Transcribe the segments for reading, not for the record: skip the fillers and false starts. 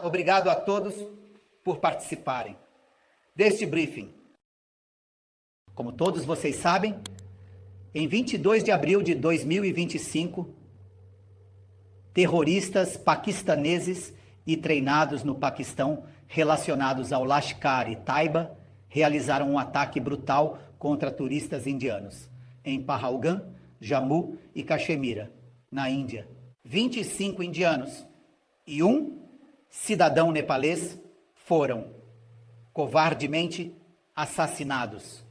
obrigado a todos por participarem deste briefing. Como todos vocês sabem, em 22 de abril de 2025, terroristas paquistaneses e treinados no Paquistão relacionados ao Lashkar e Taiba realizaram um ataque brutal contra turistas indianos em Pahalgam, Jammu e Caxemira, na Índia. 25 indianos e um cidadão nepalês foram covardemente assassinados.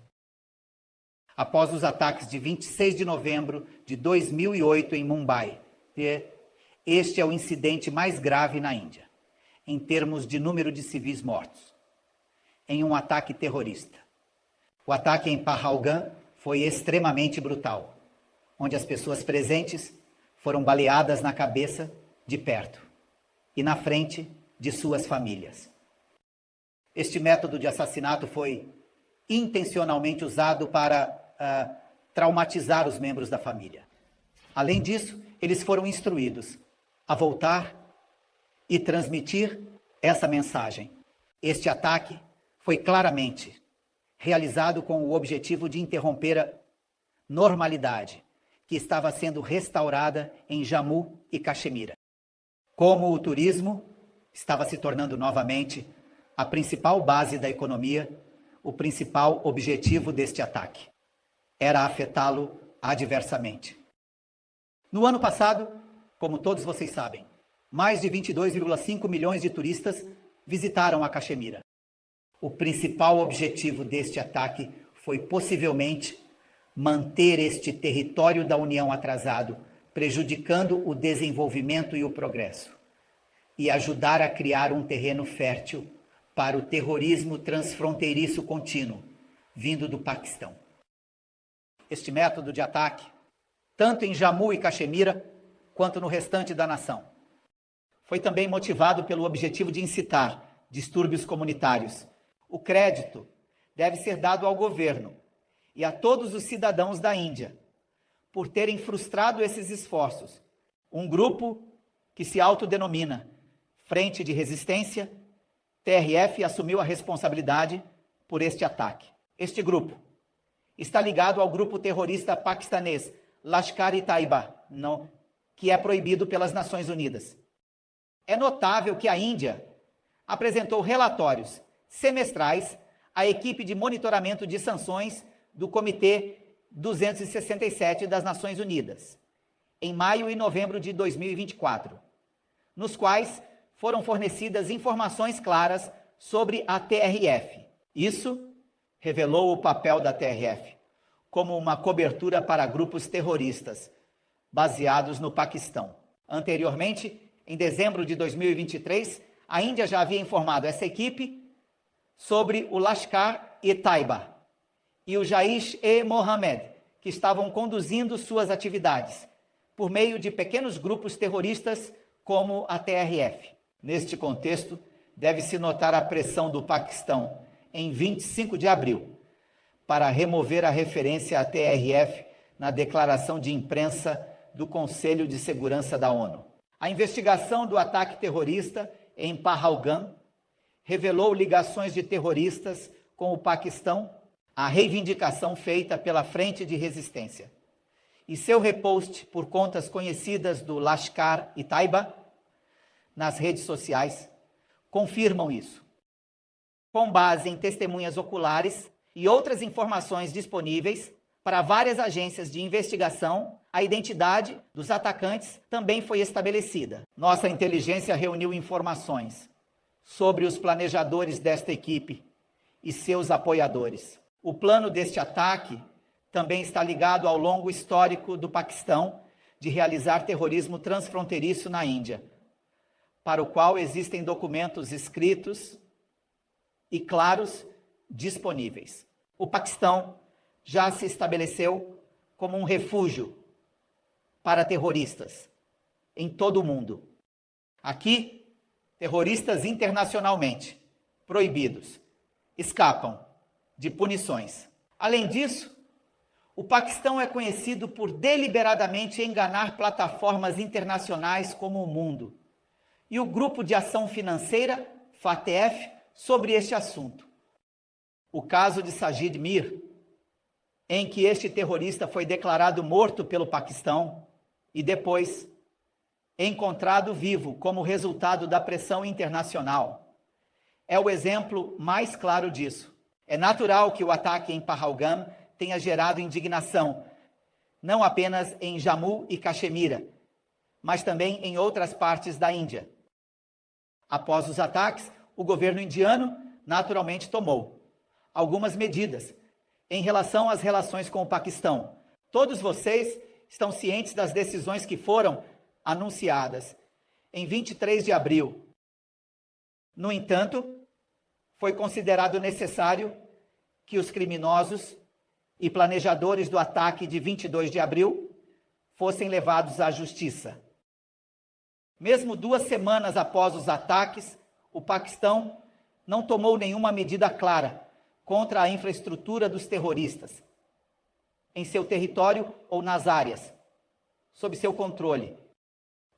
Após os ataques de 26 de novembro de 2008 em Mumbai, este é o incidente mais grave na Índia, em termos de número de civis mortos, em um ataque terrorista. O ataque em Pahalgam foi extremamente brutal, onde as pessoas presentes foram baleadas na cabeça de perto e na frente de suas famílias. Este método de assassinato foi intencionalmente usado para traumatizar os membros da família. Além disso, eles foram instruídos a voltar e transmitir essa mensagem. Este ataque foi claramente realizado com o objetivo de interromper a normalidade que estava sendo restaurada em Jammu e Caxemira. Como o turismo estava se tornando novamente a principal base da economia, o principal objetivo deste ataque era afetá-lo adversamente. No ano passado, como todos vocês sabem, mais de 22,5 milhões de turistas visitaram a Caxemira. O principal objetivo deste ataque foi possivelmente manter este território da União atrasado, prejudicando o desenvolvimento e o progresso, e ajudar a criar um terreno fértil para o terrorismo transfronteiriço contínuo, vindo do Paquistão. Este método de ataque, tanto em Jammu e Caxemira, quanto no restante da nação, foi também motivado pelo objetivo de incitar distúrbios comunitários. O crédito deve ser dado ao governo e a todos os cidadãos da Índia por terem frustrado esses esforços. Um grupo que se autodenomina Frente de Resistência, TRF, assumiu a responsabilidade por este ataque. Este grupo está ligado ao grupo terrorista paquistanês Lashkar-e-Taiba, que é proibido pelas Nações Unidas. É notável que a Índia apresentou relatórios semestrais à equipe de monitoramento de sanções do Comitê 267 das Nações Unidas, em maio e novembro de 2024, nos quais foram fornecidas informações claras sobre a TRF. Isso revelou o papel da TRF como uma cobertura para grupos terroristas baseados no Paquistão. Anteriormente, em dezembro de 2023, a Índia já havia informado essa equipe sobre o Lashkar-e-Taiba e o Jaish-e-Mohammed, que estavam conduzindo suas atividades por meio de pequenos grupos terroristas como a TRF. Neste contexto, deve-se notar a pressão do Paquistão em 25 de abril para remover a referência à TRF na declaração de imprensa do Conselho de Segurança da ONU. A investigação do ataque terrorista em Pahalgam revelou ligações de terroristas com o Paquistão, a reivindicação feita pela Frente de Resistência e seu repost por contas conhecidas do Lashkar e Taiba nas redes sociais confirmam isso. Com base em testemunhas oculares e outras informações disponíveis para várias agências de investigação, a identidade dos atacantes também foi estabelecida. Nossa inteligência reuniu informações sobre os planejadores desta equipe e seus apoiadores. O plano deste ataque também está ligado ao longo histórico do Paquistão de realizar terrorismo transfronteiriço na Índia, para o qual existem documentos escritos e claros disponíveis. O Paquistão já se estabeleceu como um refúgio para terroristas em todo o mundo. Aqui, terroristas internacionalmente proibidos escapam de punições. Além disso, o Paquistão é conhecido por deliberadamente enganar plataformas internacionais como o mundo, e o Grupo de Ação Financeira, FATF, sobre este assunto. O caso de Sajid Mir, em que este terrorista foi declarado morto pelo Paquistão e depois encontrado vivo como resultado da pressão internacional, é o exemplo mais claro disso. É natural que o ataque em Pahalgam tenha gerado indignação, não apenas em Jammu e Caxemira, mas também em outras partes da Índia. Após os ataques, o governo indiano naturalmente tomou algumas medidas em relação às relações com o Paquistão. Todos vocês estão cientes das decisões que foram anunciadas em 23 de abril. No entanto, foi considerado necessário que os criminosos e planejadores do ataque de 22 de abril fossem levados à justiça. Mesmo 2 semanas após os ataques, o Paquistão não tomou nenhuma medida clara contra a infraestrutura dos terroristas, em seu território ou nas áreas, sob seu controle.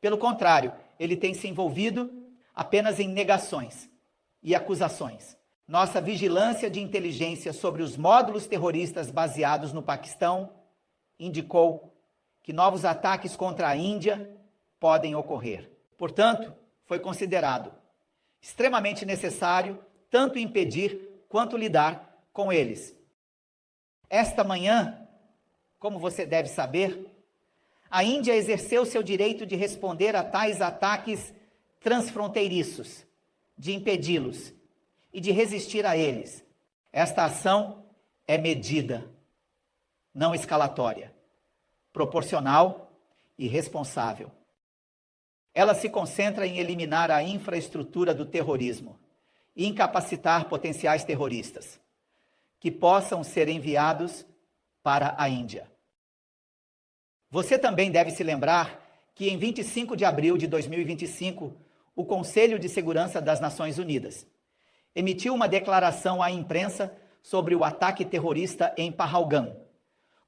Pelo contrário, ele tem se envolvido apenas em negações e acusações. Nossa vigilância de inteligência sobre os módulos terroristas baseados no Paquistão indicou que novos ataques contra a Índia podem ocorrer. Portanto, foi considerado extremamente necessário tanto impedir quanto lidar com eles. Esta manhã, como você deve saber, a Índia exerceu seu direito de responder a tais ataques transfronteiriços, de impedi-los e de resistir a eles. Esta ação é medida, não escalatória, proporcional e responsável. Ela se concentra em eliminar a infraestrutura do terrorismo e incapacitar potenciais terroristas que possam ser enviados para a Índia. Você também deve se lembrar que em 25 de abril de 2025, o Conselho de Segurança das Nações Unidas emitiu uma declaração à imprensa sobre o ataque terrorista em Pahalgam,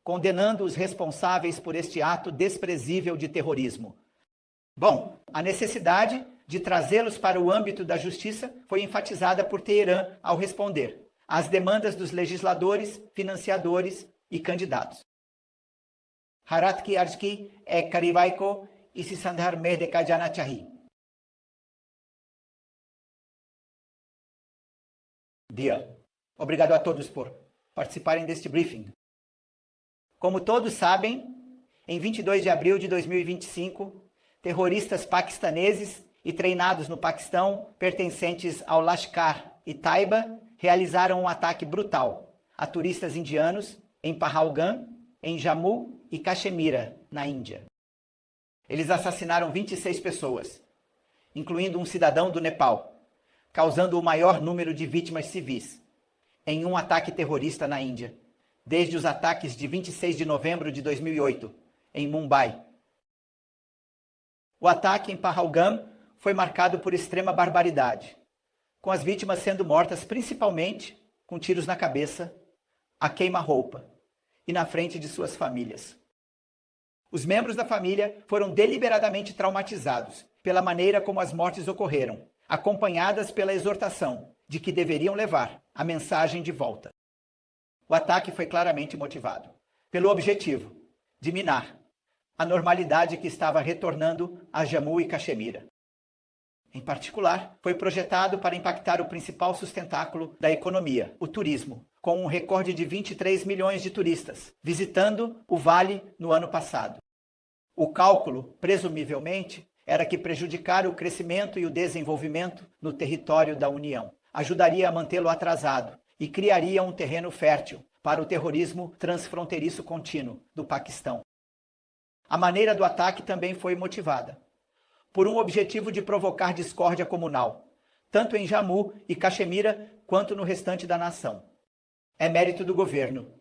condenando os responsáveis por este ato desprezível de terrorismo. Bom, a necessidade de trazê-los para o âmbito da justiça foi enfatizada por Teherã ao responder às demandas dos legisladores, financiadores e candidatos. Harat ki arz ki ek karivai ko isi sandhar mein dekha jana chahiye. Dia. Obrigado a todos por participarem deste briefing. Como todos sabem, em 22 de abril de 2025, terroristas paquistaneses e treinados no Paquistão, pertencentes ao Lashkar e Taiba, realizaram um ataque brutal a turistas indianos em Pahalgam, em Jammu e Caxemira, na Índia. Eles assassinaram 26 pessoas, incluindo um cidadão do Nepal, causando o maior número de vítimas civis em um ataque terrorista na Índia, desde os ataques de 26 de novembro de 2008, em Mumbai. O ataque em Pahalgam foi marcado por extrema barbaridade, com as vítimas sendo mortas principalmente com tiros na cabeça, a queima-roupa e na frente de suas famílias. Os membros da família foram deliberadamente traumatizados pela maneira como as mortes ocorreram, acompanhadas pela exortação de que deveriam levar a mensagem de volta. O ataque foi claramente motivado pelo objetivo de minar a normalidade que estava retornando a Jammu e Caxemira. Em particular, foi projetado para impactar o principal sustentáculo da economia, o turismo, com um recorde de 23 milhões de turistas visitando o vale no ano passado. O cálculo, presumivelmente, era que prejudicar o crescimento e o desenvolvimento no território da União ajudaria a mantê-lo atrasado e criaria um terreno fértil para o terrorismo transfronteiriço contínuo do Paquistão. A maneira do ataque também foi motivada por um objetivo de provocar discórdia comunal, tanto em Jammu e Caxemira quanto no restante da nação. É mérito do governo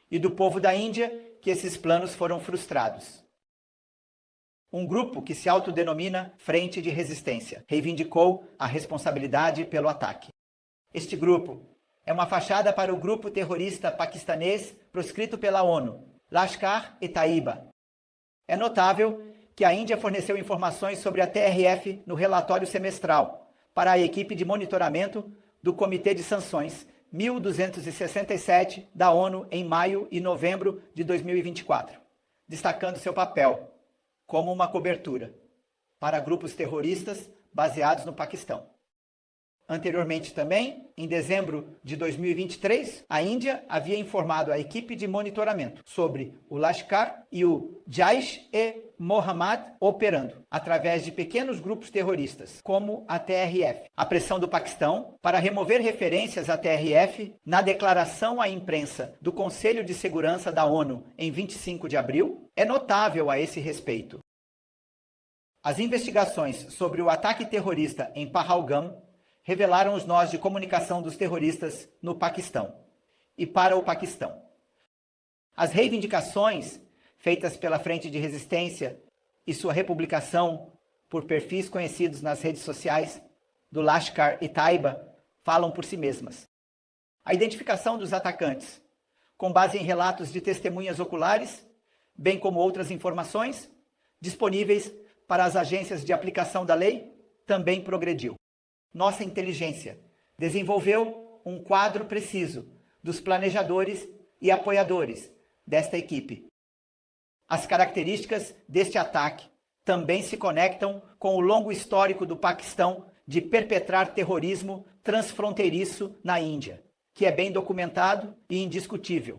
e do povo da Índia que esses planos foram frustrados. Um grupo que se autodenomina Frente de Resistência reivindicou a responsabilidade pelo ataque. Este grupo é uma fachada para o grupo terrorista paquistanês proscrito pela ONU, Lashkar-e-Taiba. É notável que a Índia forneceu informações sobre a TRF no relatório semestral para a equipe de monitoramento do Comitê de Sanções 1267 da ONU em maio e novembro de 2024, destacando seu papel como uma cobertura para grupos terroristas baseados no Paquistão. Anteriormente também, em dezembro de 2023, a Índia havia informado a equipe de monitoramento sobre o Lashkar e o Jaish-e-Mohammed operando através de pequenos grupos terroristas, como a TRF. A pressão do Paquistão para remover referências à TRF na declaração à imprensa do Conselho de Segurança da ONU em 25 de abril é notável a esse respeito. As investigações sobre o ataque terrorista em Pahalgam revelaram os nós de comunicação dos terroristas no Paquistão e para o Paquistão. As reivindicações feitas pela Frente de Resistência e sua republicação por perfis conhecidos nas redes sociais do Lashkar e Taiba falam por si mesmas. A identificação dos atacantes, com base em relatos de testemunhas oculares, bem como outras informações disponíveis para as agências de aplicação da lei, também progrediu. Nossa inteligência desenvolveu um quadro preciso dos planejadores e apoiadores desta equipe. As características deste ataque também se conectam com o longo histórico do Paquistão de perpetrar terrorismo transfronteiriço na Índia, que é bem documentado e indiscutível.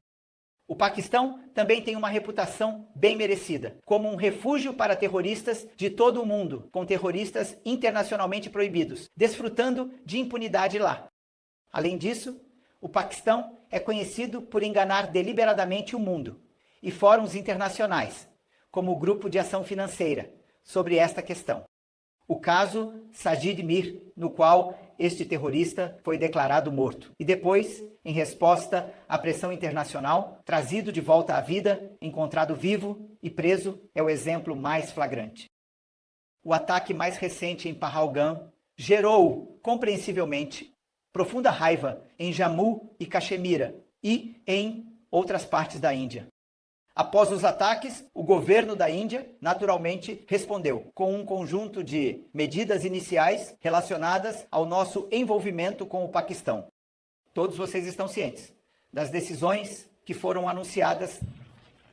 O Paquistão também tem uma reputação bem merecida, como um refúgio para terroristas de todo o mundo, com terroristas internacionalmente proibidos, desfrutando de impunidade lá. Além disso, o Paquistão é conhecido por enganar deliberadamente o mundo e fóruns internacionais, como o Grupo de Ação Financeira, sobre esta questão. O caso Sajid Mir, no qual este terrorista foi declarado morto. E depois, em resposta à pressão internacional, trazido de volta à vida, encontrado vivo e preso, é o exemplo mais flagrante. O ataque mais recente em Pahalgam gerou, compreensivelmente, profunda raiva em Jammu e Caxemira e em outras partes da Índia. Após os ataques, o governo da Índia, naturalmente, respondeu com um conjunto de medidas iniciais relacionadas ao nosso envolvimento com o Paquistão. Todos vocês estão cientes das decisões que foram anunciadas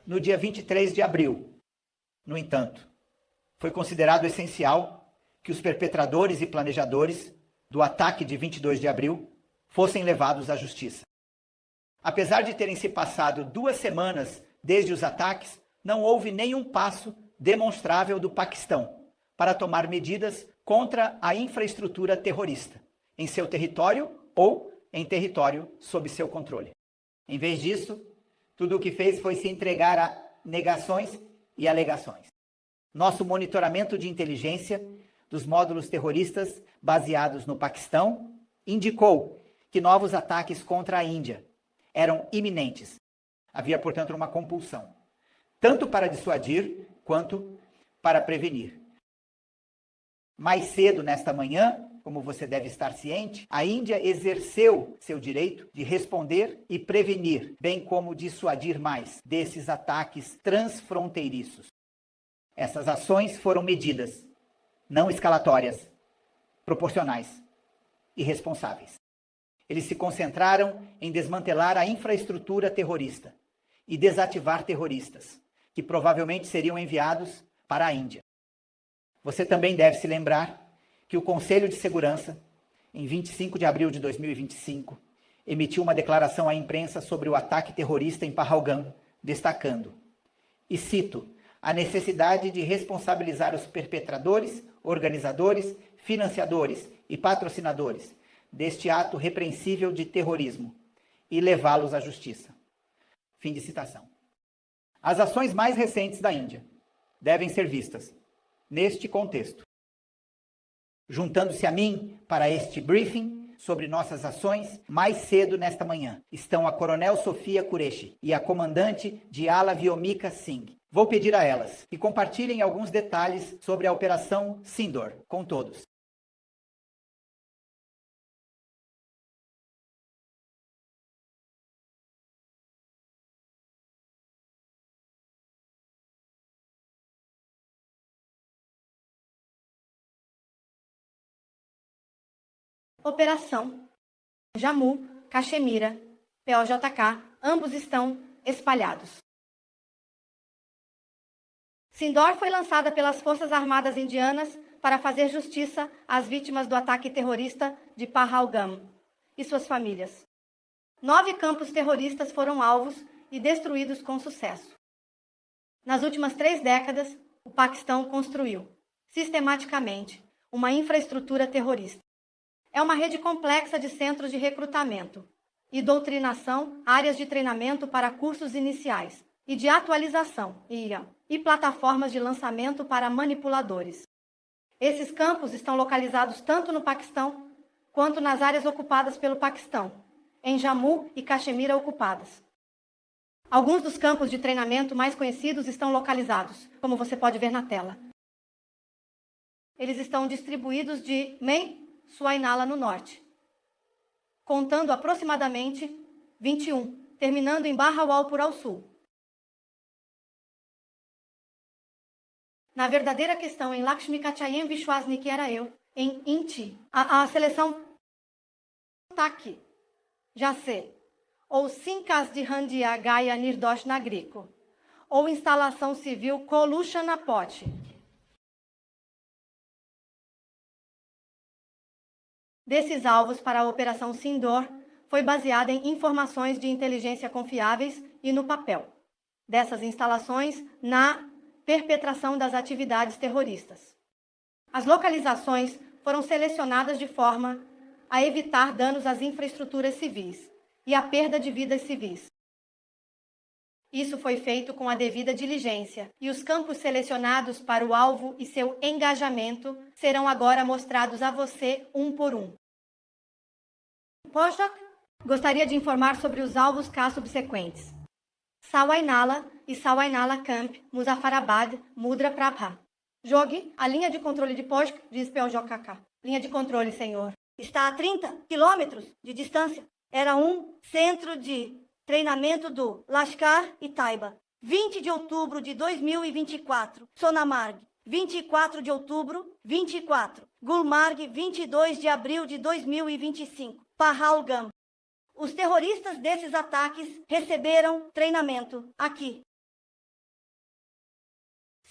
no dia 23 de abril. No entanto, foi considerado essencial que os perpetradores e planejadores do ataque de 22 de abril fossem levados à justiça. Apesar de terem se passado 2 semanas desde os ataques, não houve nenhum passo demonstrável do Paquistão para tomar medidas contra a infraestrutura terrorista em seu território ou em território sob seu controle. Em vez disso, tudo o que fez foi se entregar a negações e alegações. Nosso monitoramento de inteligência dos módulos terroristas baseados no Paquistão indicou que novos ataques contra a Índia eram iminentes. Havia, portanto, uma compulsão, tanto para dissuadir quanto para prevenir. Mais cedo nesta manhã, como você deve estar ciente, a Índia exerceu seu direito de responder e prevenir, bem como dissuadir mais desses ataques transfronteiriços. Essas ações foram medidas, não escalatórias, proporcionais e responsáveis. Eles se concentraram em desmantelar a infraestrutura terrorista e desativar terroristas, que provavelmente seriam enviados para a Índia. Você também deve se lembrar que o Conselho de Segurança, em 25 de abril de 2025, emitiu uma declaração à imprensa sobre o ataque terrorista em Pahalgam, destacando, e cito, a necessidade de responsabilizar os perpetradores, organizadores, financiadores e patrocinadores deste ato repreensível de terrorismo e levá-los à justiça. Fim de citação. As ações mais recentes da Índia devem ser vistas neste contexto. Juntando-se a mim para este briefing sobre nossas ações, mais cedo nesta manhã, estão a Coronel Sofia Qureshi e a comandante Diala Vyomika Singh. Vou pedir a elas que compartilhem alguns detalhes sobre a Operação Sindoor com todos. Operação Jammu, Caxemira, POJK, ambos estão espalhados. Sindor foi lançada pelas Forças Armadas Indianas para fazer justiça às vítimas do ataque terrorista de Pahalgam e suas famílias. 9 campos terroristas foram alvos e destruídos com sucesso. Nas últimas 3 décadas, o Paquistão construiu, sistematicamente, uma infraestrutura terrorista. É uma rede complexa de centros de recrutamento e doutrinação, áreas de treinamento para cursos iniciais e de atualização, IA, e plataformas de lançamento para manipuladores. Esses campos estão localizados tanto no Paquistão quanto nas áreas ocupadas pelo Paquistão, em Jammu e Caxemira ocupadas. Alguns dos campos de treinamento mais conhecidos estão localizados, como você pode ver na tela. Eles estão distribuídos de Main Suainala no norte, contando aproximadamente 21, terminando em Bahawalpur ao sul. Na verdadeira questão, em Lakshmi Kachayan Vishwasni, que era eu, em Inti, a seleção Taki, Jacê, ou Sinkas de Handia Gaya Nirdosh Nagriko, ou instalação civil Kolushanapote. Desses alvos para a Operação Sindor foi baseada em informações de inteligência confiáveis e no papel dessas instalações na perpetração das atividades terroristas. As localizações foram selecionadas de forma a evitar danos às infraestruturas civis e a perda de vidas civis. Isso foi feito com a devida diligência, e os campos selecionados para o alvo e seu engajamento serão agora mostrados a você um por um. Poshak gostaria de informar sobre os alvos K subsequentes. Sawainala e Sawainala Camp, Muzaffarabad, Mudra Prabha. Jogue a linha de controle de Poshak, diz POJK. Linha de controle, senhor. Está a 30 quilômetros de distância. Era um centro de treinamento do Lashkar e Taiba. 20 de outubro de 2024, Sonamarg. 24 de outubro, 24. Gulmarg, 22 de abril de 2025. Pahalgam. Os terroristas desses ataques receberam treinamento aqui.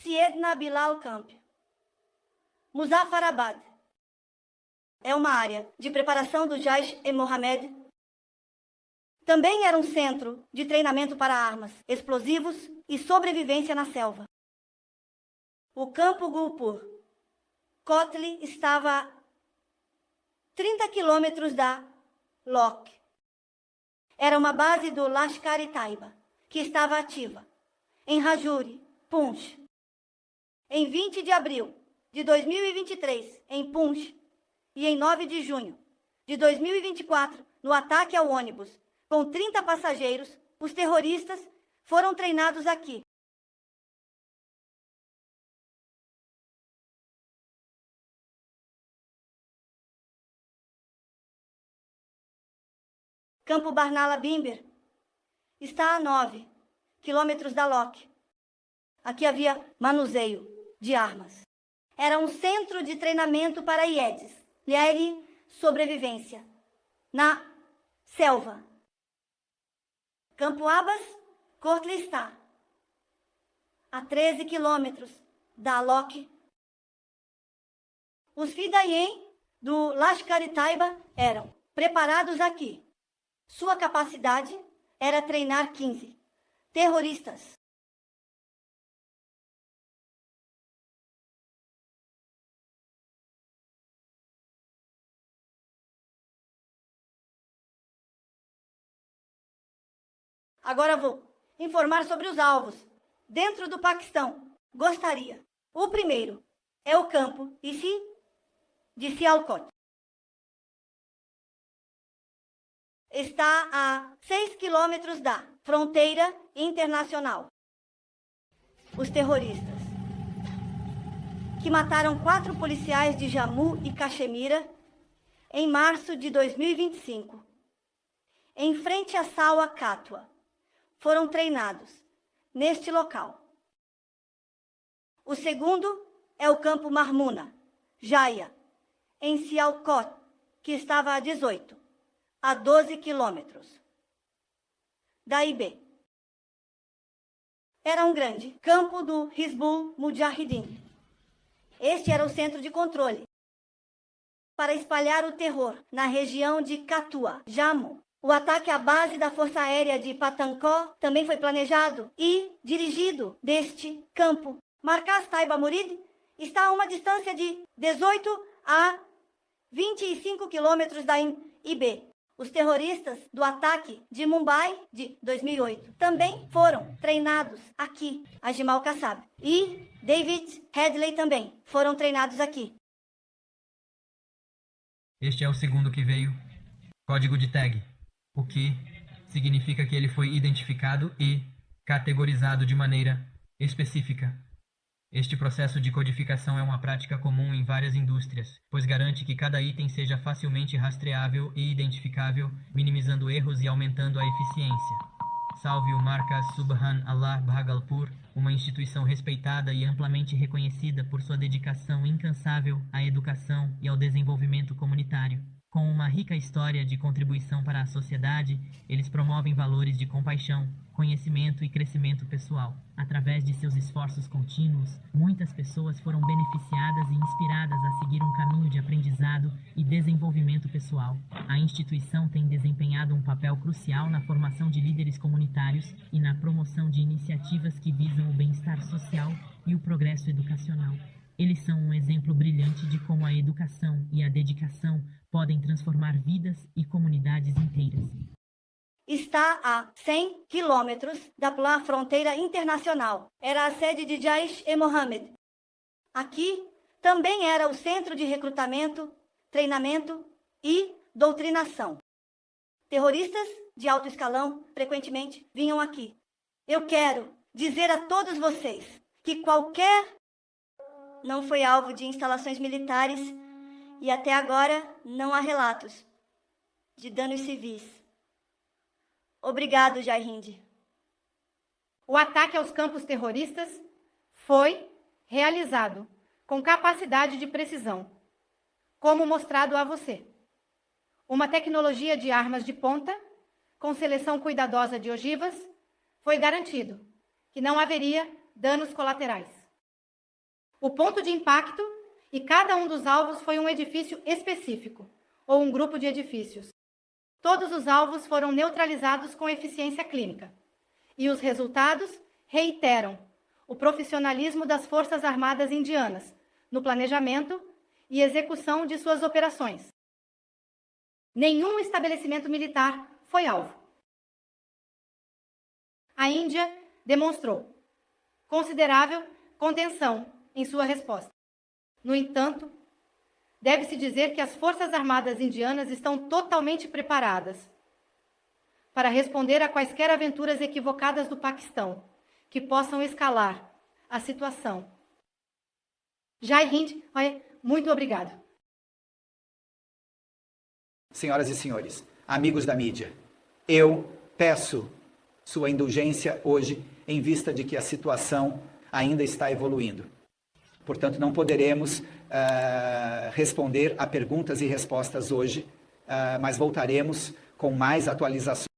Syedna Bilal Camp. Muzaffarabad. É uma área de preparação do Jaish-e-Mohammed. Também era um centro de treinamento para armas, explosivos e sobrevivência na selva. O campo Gulpur. Kotli estava a 30 quilômetros da Lok. Era uma base do Lashkar-e-Taiba, que estava ativa em Rajuri, Punch. Em 20 de abril de 2023, em Punch, e em 9 de junho de 2024, no ataque ao ônibus com 30 passageiros, os terroristas foram treinados aqui. Campo Barnala Bimber está a 9 quilômetros da Lok. Aqui havia manuseio de armas. Era um centro de treinamento para IEDs, Liere Sobrevivência, na selva. Campo Abbas, Kotli está a 13 quilômetros da Lok. Os Fidayen do Lashkar-e-Taiba eram preparados aqui. Sua capacidade era treinar 15 terroristas. Agora vou informar sobre os alvos dentro do Paquistão. Gostaria. O primeiro é o campo de Sialkot. Está a 6 quilômetros da fronteira internacional. Os terroristas que mataram 4 policiais de Jammu e Caxemira em março de 2025, em frente a Salwa Katwa, foram treinados neste local. O segundo é o campo Marmuna, Jaya, em Sialkot, que estava a 18, a 12 quilômetros da IB. Era um grande campo do Hizbul Mujahideen. Este era o centro de controle para espalhar o terror na região de Katua, Jammu. O ataque à base da Força Aérea de Pathankot também foi planejado e dirigido deste campo. Markaz Taiba Murid está a uma distância de 18 a 25 quilômetros da IB. Os terroristas do ataque de Mumbai de 2008 também foram treinados aqui. Ajmal Kassab e David Headley também foram treinados aqui. Este é o segundo que veio. Código de tag. O que significa que ele foi identificado e categorizado de maneira específica. Este processo de codificação é uma prática comum em várias indústrias, pois garante que cada item seja facilmente rastreável e identificável, minimizando erros e aumentando a eficiência. Salve o Markaz Subhan Allah Bhagalpur, uma instituição respeitada e amplamente reconhecida por sua dedicação incansável à educação e ao desenvolvimento comunitário. Com uma rica história de contribuição para a sociedade, eles promovem valores de compaixão, conhecimento e crescimento pessoal. Através de seus esforços contínuos, muitas pessoas foram beneficiadas e inspiradas a seguir um caminho de aprendizado e desenvolvimento pessoal. A instituição tem desempenhado um papel crucial na formação de líderes comunitários e na promoção de iniciativas que visam o bem-estar social e o progresso educacional. Eles são um exemplo brilhante de como a educação e a dedicação podem transformar vidas e comunidades inteiras. Está a 100 quilômetros da fronteira internacional. Era a sede de Jaish-e-Mohammed. Aqui também era o centro de recrutamento, treinamento e doutrinação. Terroristas de alto escalão frequentemente vinham aqui. Eu quero dizer a todos vocês que qualquer não foi alvo de instalações militares e até agora não há relatos de danos civis. Obrigado, Jai Hind. O ataque aos campos terroristas foi realizado com capacidade de precisão, como mostrado a você. Uma tecnologia de armas de ponta, com seleção cuidadosa de ogivas, foi garantido que não haveria danos colaterais. O ponto de impacto e cada um dos alvos foi um edifício específico, ou um grupo de edifícios. Todos os alvos foram neutralizados com eficiência clínica. E os resultados reiteram o profissionalismo das Forças Armadas Indianas no planejamento e execução de suas operações. Nenhum estabelecimento militar foi alvo. A Índia demonstrou considerável contenção em sua resposta. No entanto, deve-se dizer que as Forças Armadas Indianas estão totalmente preparadas para responder a quaisquer aventuras equivocadas do Paquistão que possam escalar a situação. Jai Hind, muito obrigado. Senhoras e senhores, amigos da mídia, eu peço sua indulgência hoje em vista de que a situação ainda está evoluindo. Portanto, não poderemos responder a perguntas e respostas hoje, mas voltaremos com mais atualizações.